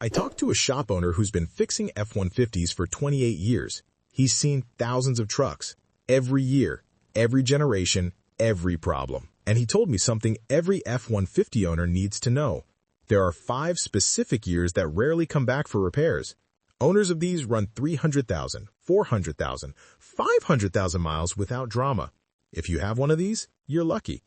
I talked to a shop owner who's been fixing F-150s for 28 years. He's seen thousands of trucks, every year, every generation, every problem. And he told me something every F-150 owner needs to know. There are 5 specific years that rarely come back for repairs. Owners of these run 300,000, 400,000, 500,000 miles without drama. If you have one of these, you're lucky.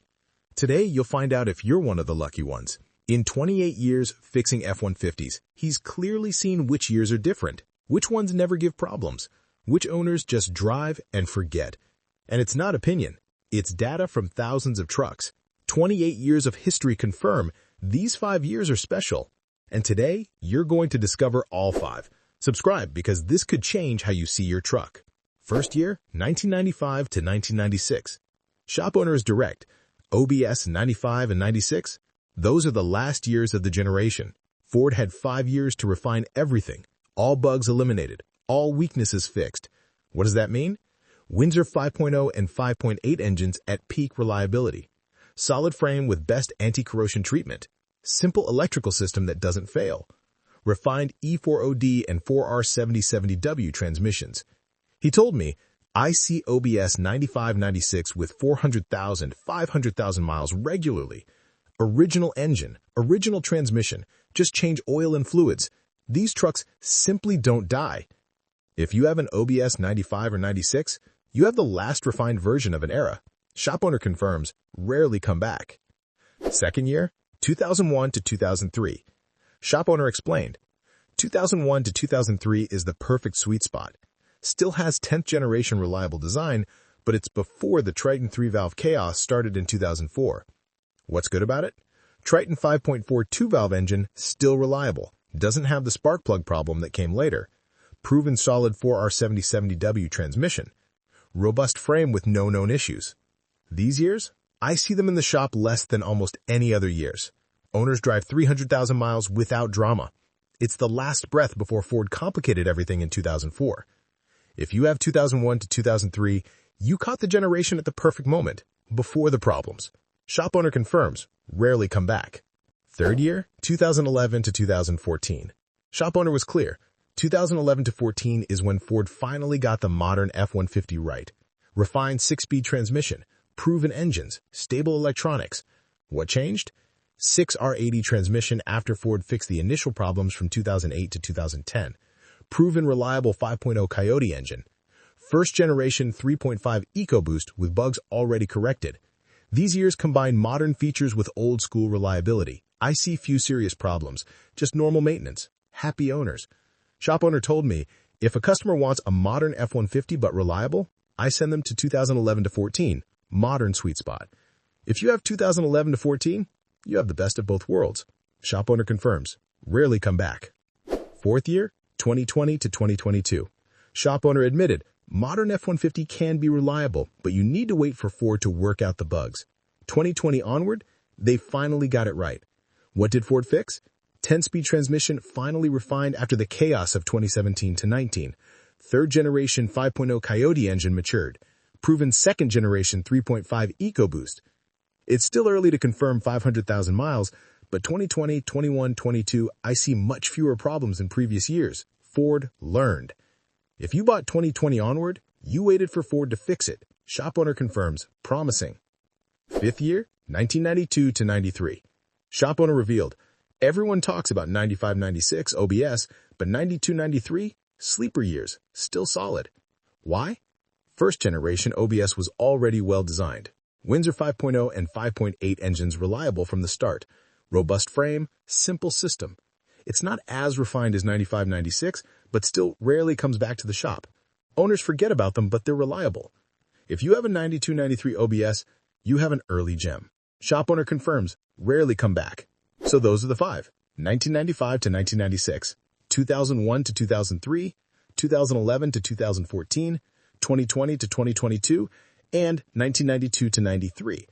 Today, you'll find out if you're one of the lucky ones. In 28 years fixing F-150s, he's clearly seen which years are different, which ones never give problems, which owners just drive and forget. And it's not opinion. It's data from thousands of trucks. 28 years of history confirm these 5 years are special. And today, you're going to discover all 5. Subscribe because this could change how you see your truck. First year, 1995 to 1996. Shop owner is direct. OBS 95 and 96. Those are the last years of the generation. Ford had 5 years to refine everything. All bugs eliminated. All weaknesses fixed. What does that mean? Windsor 5.0 and 5.8 engines at peak reliability. Solid frame with best anti-corrosion treatment. Simple electrical system that doesn't fail. Refined E4OD and 4R7070W transmissions. He told me, I see OBS 95-96 with 400,000, 500,000 miles regularly. Original engine, original transmission, just change oil and fluids. These trucks simply don't die. If you have an OBS 95 or 96, you have the last refined version of an era. Shop owner confirms, rarely come back. Second year, 2001 to 2003. Shop owner explained, 2001 to 2003 is the perfect sweet spot. Still has 10th generation reliable design, but it's before the Triton 3-valve chaos started in 2004. What's good about it? Triton 5.4 2-valve engine, still reliable. Doesn't have the spark plug problem that came later. Proven solid 4R7070W transmission. Robust frame with no known issues. These years, I see them in the shop less than almost any other years. Owners drive 300,000 miles without drama. It's the last breath before Ford complicated everything in 2004. If you have 2001 to 2003, you caught the generation at the perfect moment, before the problems. Shop owner confirms, rarely come back. Third year, 2011 to 2014. Shop owner was clear. 2011 to 14 is when Ford finally got the modern F-150 right. Refined 6-speed transmission, proven engines, stable electronics. What changed? 6R80 transmission after Ford fixed the initial problems from 2008 to 2010. Proven reliable 5.0 Coyote engine. First generation 3.5 EcoBoost with bugs already corrected. These years combine modern features with old school reliability. I see few serious problems, just normal maintenance. Happy owners. Shop owner told me, if a customer wants a modern F-150 but reliable, I send them to 2011 to 14, modern sweet spot. If you have 2011 to 14, you have the best of both worlds. Shop owner confirms, rarely come back. Fourth year, 2020 to 2022. Shop owner admitted, modern F-150 can be reliable, but you need to wait for Ford to work out the bugs. 2020 onward, they finally got it right. What did Ford fix? 10-speed transmission finally refined after the chaos of 2017 to 19. Third generation 5.0 Coyote engine matured. Proven second generation 3.5 EcoBoost. It's still early to confirm 500,000 miles, but 2020, 21, 22, I see much fewer problems than previous years. Ford learned. If you bought 2020 onward, you waited for Ford to fix it. Shop owner confirms, promising. Fifth year, 1992 to 93. Shop owner revealed, everyone talks about 95-96 OBS, but 92-93, sleeper years, still solid. Why? First generation OBS was already well designed. Windsor 5.0 and 5.8 engines reliable from the start. Robust frame, simple system. It's not as refined as 95-96, but still rarely comes back to the shop. Owners forget about them, but they're reliable. If you have a 92-93 OBS, you have an early gem. Shop owner confirms, rarely come back. So those are the 5. 1995 to 1996, 2001 to 2003, 2011 to 2014, 2020 to 2022, and 1992 to 93.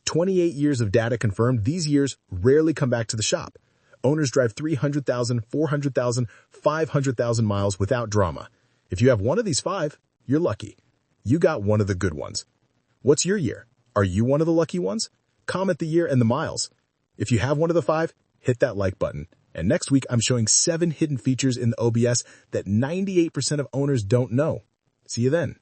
28 years of data confirmed these years rarely come back to the shop. Owners drive 300,000, 400,000, 500,000 miles without drama. If you have one of these 5, you're lucky. You got one of the good ones. What's your year? Are you one of the lucky ones? Comment the year and the miles. If you have one of the 5, hit that like button. And next week, I'm showing 7 hidden features in the OBS that 98% of owners don't know. See you then.